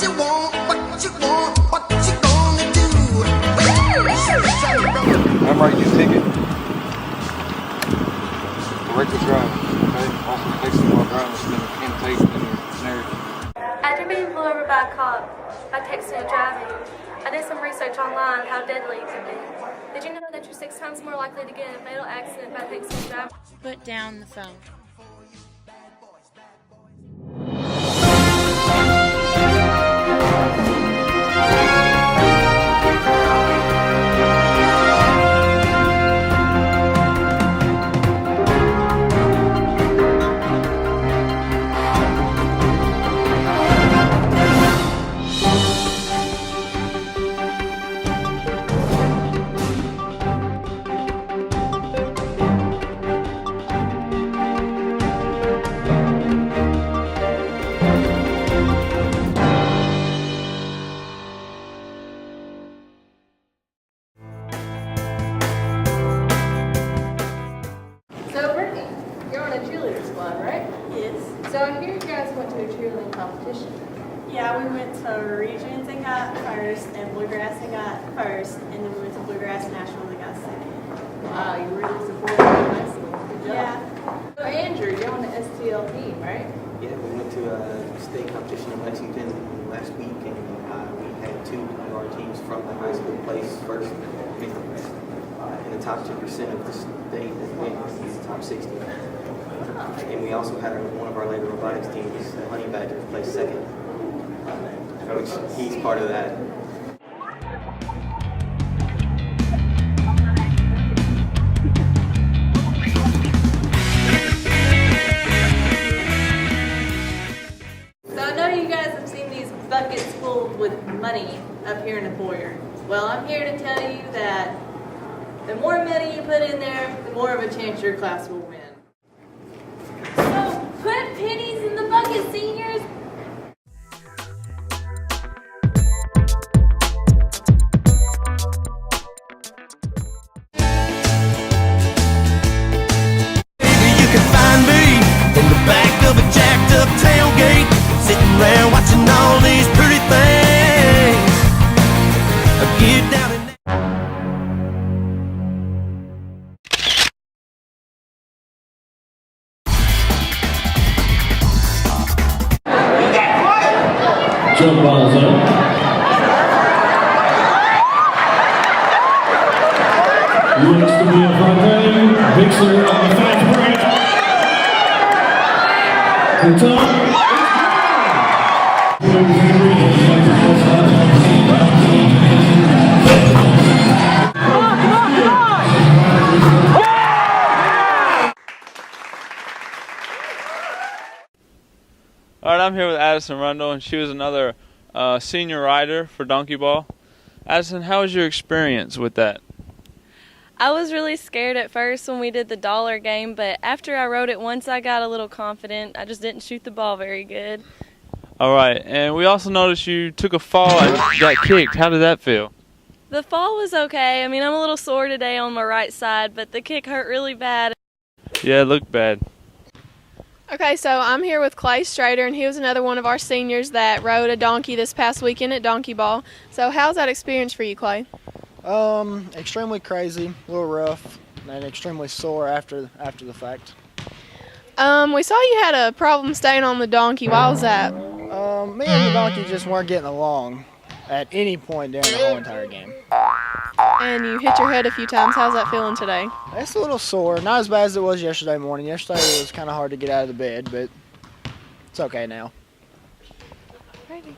you want, what you want, what you gonna do? I'm writing your ticket. Directed drive. Okay. Also take some more drivers than intake in your narrative. After being pulled over by a cop by texting and driving, I did some research online how deadly it could be. Did you know that you're 6 times more likely to get in a fatal accident by texting and driving? Put down the phone. So I hear you guys went to a cheerleading competition. Yeah, we went to regions and got first, and bluegrass and got first, and then we went to bluegrass nationals and got second. Wow, you really supported the high school. Good job. Yeah. So Andrew, you're on the STLP, right? Yeah, we went to a state competition in Lexington last week, and we had 2 of our teams from the high school place first in the top 2% of the state that went the top 60. And we also had one of our labor robotics teams, the Honey Badgers, placed second, which he's part of that. So I know you guys have seen these buckets full with money up here in the foyer. Well, I'm here to tell you that the more money you put in there, the more of a chance your class will win. So put pennies in the bucket, seniors. You can find me in the back of a jacked up tailgate, sitting around watching all these pretty things. Get down in jump balls up. Looks to be a front Vixer on the fast break. The top. Alright, I'm here with Addison Rundle, and she was another senior rider for DonkeyBall. Addison, how was your experience with that? I was really scared at first when we did the dollar game, but after I rode it once, I got a little confident. I just didn't shoot the ball very good. Alright, and we also noticed you took a fall and got kicked. How did that feel? The fall was okay. I mean, I'm a little sore today on my right side, but the kick hurt really bad. Yeah, it looked bad. Okay, so I'm here with Clay Strader, and he was another one of our seniors that rode a donkey this past weekend at DonkeyBall. So how's that experience for you, Clay? Extremely crazy, a little rough, and extremely sore after the fact. We saw you had a problem staying on the donkey. Why was that? Me and the donkey just weren't getting along at any point during the whole entire game. And you hit your head a few times. How's that feeling today? It's a little sore. Not as bad as it was yesterday morning. Yesterday it was kind of hard to get out of the bed, but it's okay now. Ready.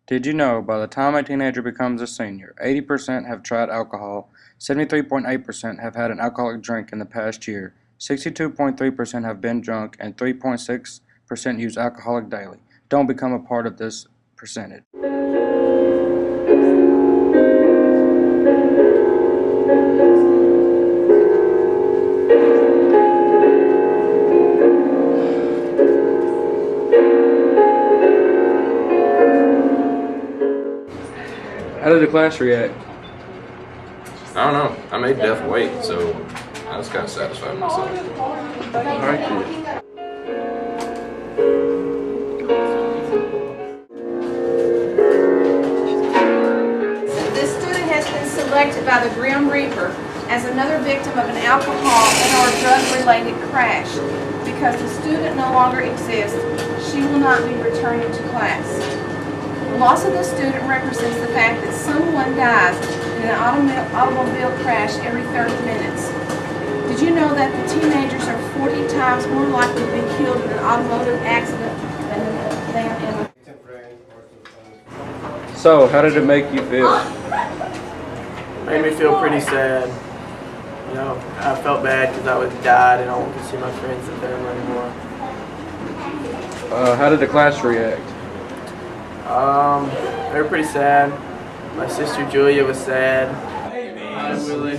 Did you know by the time a teenager becomes a senior, 80% have tried alcohol, 73.8% have had an alcoholic drink in the past year, 62.3% have been drunk, and 3.6% use alcoholic daily? Don't become a part of this percentage. How did the class react? I don't know. I made deaf weight, so I was kind of satisfied with myself. This student has been selected by the Grim Reaper as another victim of an alcohol and/or drug-related crash. Because the student no longer exists, she will not be returning to class. The loss of the student represents the fact that someone dies in an automobile crash every 30 minutes. Did you know that the teenagers are 40 times more likely to be killed in an automotive accident than in a... So, how did it make you feel? Made me feel pretty sad. You know, I felt bad because I was died and I won't get to see my friends and family anymore. How did the class react? They were pretty sad. My sister Julia was sad. Hi, Willie.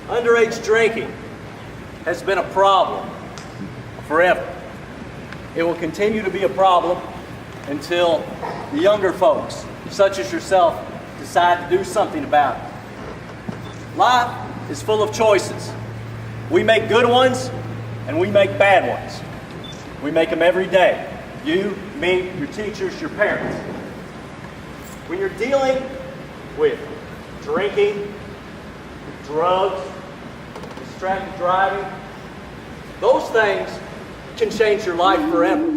Underage drinking has been a problem forever. It will continue to be a problem until the younger folks, such as yourself, decide to do something about it. Life is full of choices. We make good ones and we make bad ones. We make them every day. You, me, your teachers, your parents. When you're dealing with drinking, drugs, distracted driving, those things can change your life forever.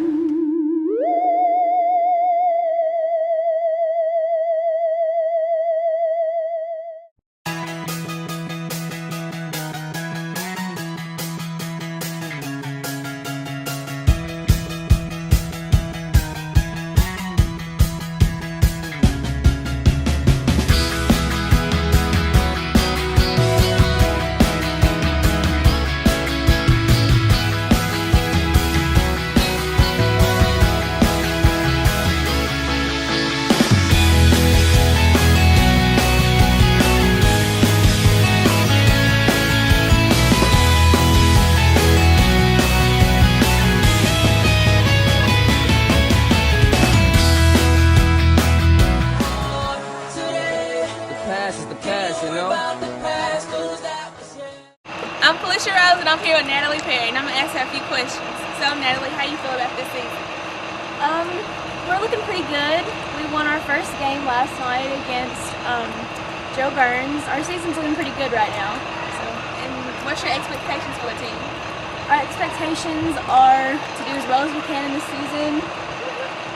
And I'm here with Natalie Perry, and I'm going to ask her a few questions. So, Natalie, how you feel about this season? We're looking pretty good. We won our first game last night against Joe Burns. Our season's looking pretty good right now. So, and what's your expectations for the team? Our expectations are to do as well as we can in the season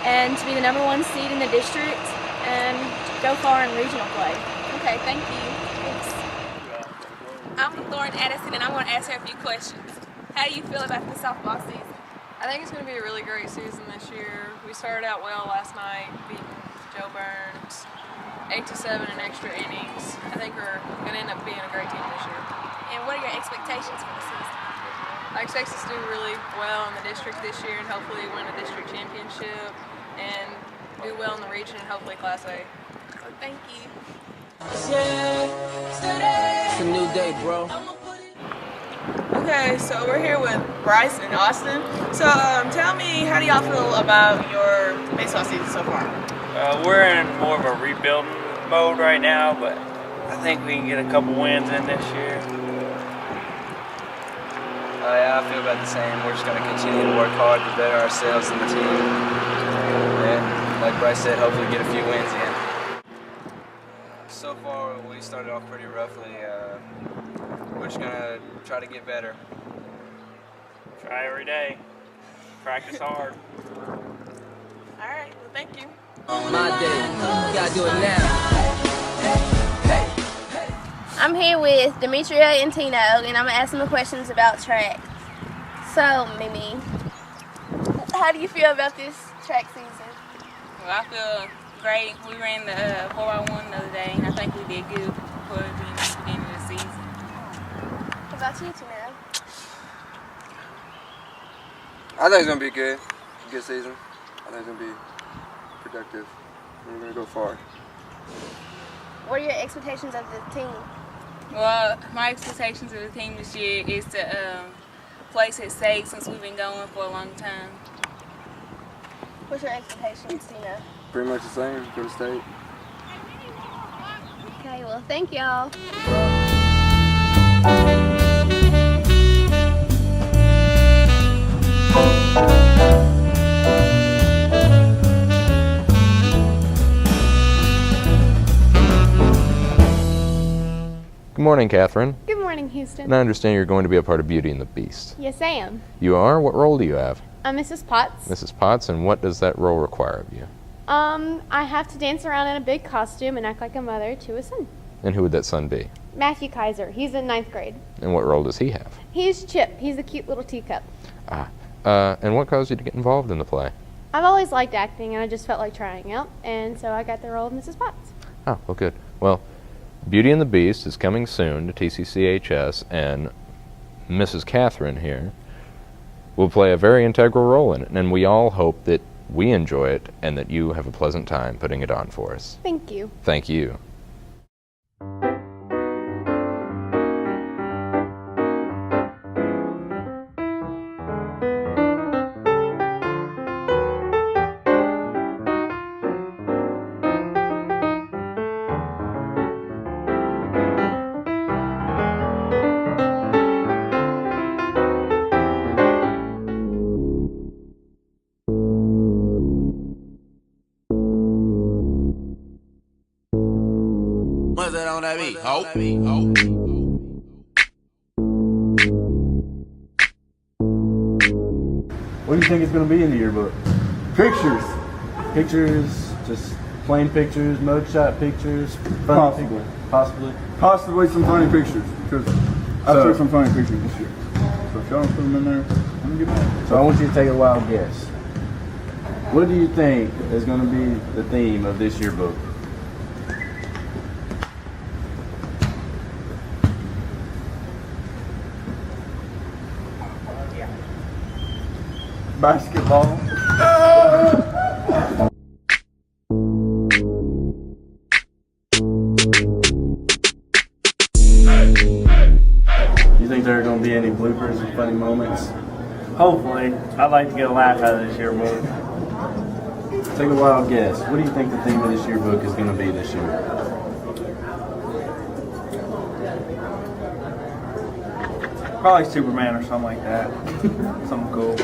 and to be the #1 seed in the district and go far in regional play. Okay, thank you. Thanks. I'm Lauren Addison, and I'm going to ask her a few questions. How do you feel about the softball season? I think it's going to be a really great season this year. We started out well last night, beating Joe Burns 8-7 in extra innings. I think we're going to end up being a great team this year. And what are your expectations for the season? I expect us to do really well in the district this year and hopefully win a district championship and do well in the region and hopefully Class A. Thank you. It's a new day, bro. Okay, so we're here with Bryce and Austin. So tell me, how do y'all feel about your baseball season so far? We're in more of a rebuilding mode right now, but I think we can get a couple wins in this year. Yeah, I feel about the same. We're just going to continue to work hard to better ourselves and the team. And like Bryce said, hopefully get a few wins in. So far, we started off pretty roughly. We're just going to try to get better. Try every day. Practice hard. All right, well, thank you. My day. You got to do it now. I'm here with Demetria and Tino, and I'm going to ask them questions about track. So, Mimi, how do you feel about this track season? Well, I feel great. We ran the 4x1 the other day, and I think we did good for the beginning of the season. What about you, Tina? I think it's going to be a good season. I think it's going to be productive. We're going to go far. What are your expectations of the team? Well, my expectations of the team this year is to place at state since we've been going for a long time. What's your expectations, Tina? Pretty much the same. Go to state. Okay, well, thank y'all. Good morning, Catherine. Good morning, Houston. And I understand you're going to be a part of Beauty and the Beast. Yes, I am. You are? What role do you have? I'm Mrs. Potts. Mrs. Potts, and what does that role require of you? I have to dance around in a big costume and act like a mother to a son. And who would that son be? Matthew Kaiser. He's in 9th grade. And what role does he have? He's Chip. He's a cute little teacup. And what caused you to get involved in the play? I've always liked acting, and I just felt like trying out, and so I got the role of Mrs. Potts. Oh, well, good. Well, Beauty and the Beast is coming soon to TCCHS, and Mrs. Catherine here will play a very integral role in it, and we all hope that we enjoy it and that you have a pleasant time putting it on for us. Thank you. Thank you. What's that on that beat? Ho. What do you think it's going to be in the yearbook? Pictures. Pictures, just plain pictures, mugshot pictures. Possibly. Possibly. Possibly some funny pictures, because I took some funny pictures this year. So if y'all put them in there, I'm going to get mad. So I want you to take a wild guess. What do you think is going to be the theme of this yearbook? Basketball. You think there are going to be any bloopers and funny moments? Hopefully. I'd like to get a laugh out of this yearbook. Take a wild guess. What do you think the theme of this yearbook is going to be this year? Probably Superman or something like that. Something cool.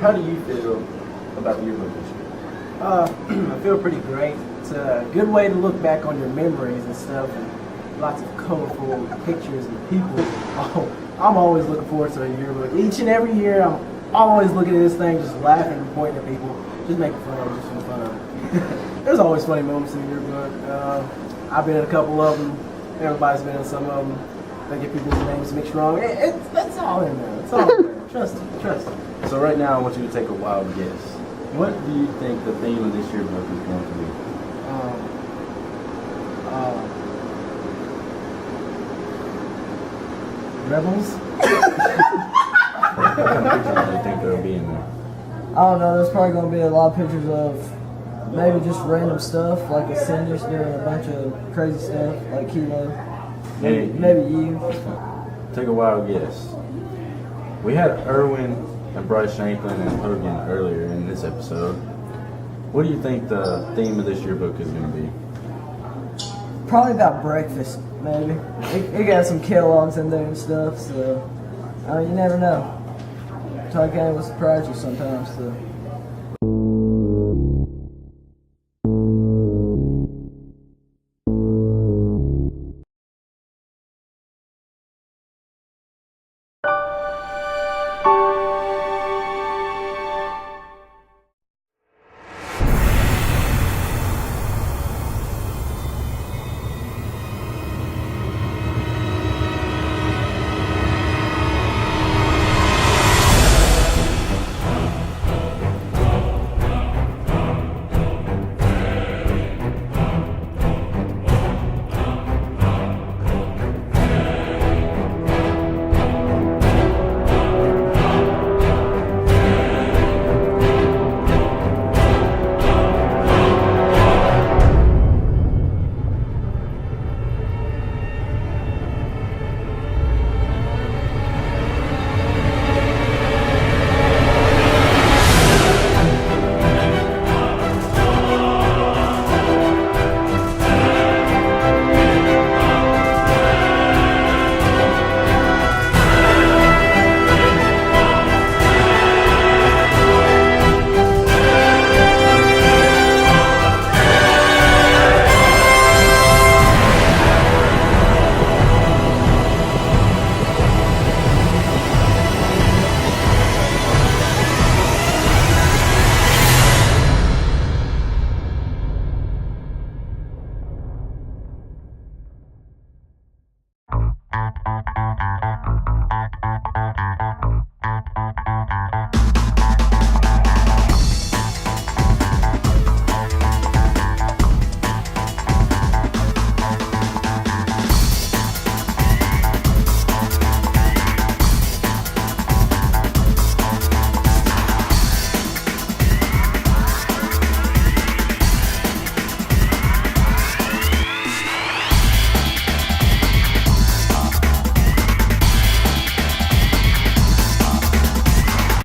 How do you feel about the yearbook this year? I feel pretty great. It's a good way to look back on your memories and stuff, and lots of colorful pictures and people. Oh, I'm always looking forward to a yearbook. Each and every year, I'm always looking at this thing, just laughing and pointing at people, just making fun of it, just for fun of it. There's always funny moments in the yearbook. I've been in a couple of them. Everybody's been in some of them. They get people's names mixed wrong. It's all in there. It's all in there. Trust me. Trust me. So right now, I want you to take a wild guess. What do you think the theme of this yearbook is going to be? Rebels? What kind of pictures do you think there will be in there? I don't know. There's probably going to be a lot of pictures of maybe just random stuff, like the seniors doing a bunch of crazy stuff, like Kilo. Maybe you. Take a wild guess. We had Irwin and Bryce Shanklin and Hogan earlier in this episode. What do you think the theme of this yearbook is going to be? Probably about breakfast, maybe. It got some Kellogg's in there and stuff, so you never know. Todd County will surprise you sometimes, so.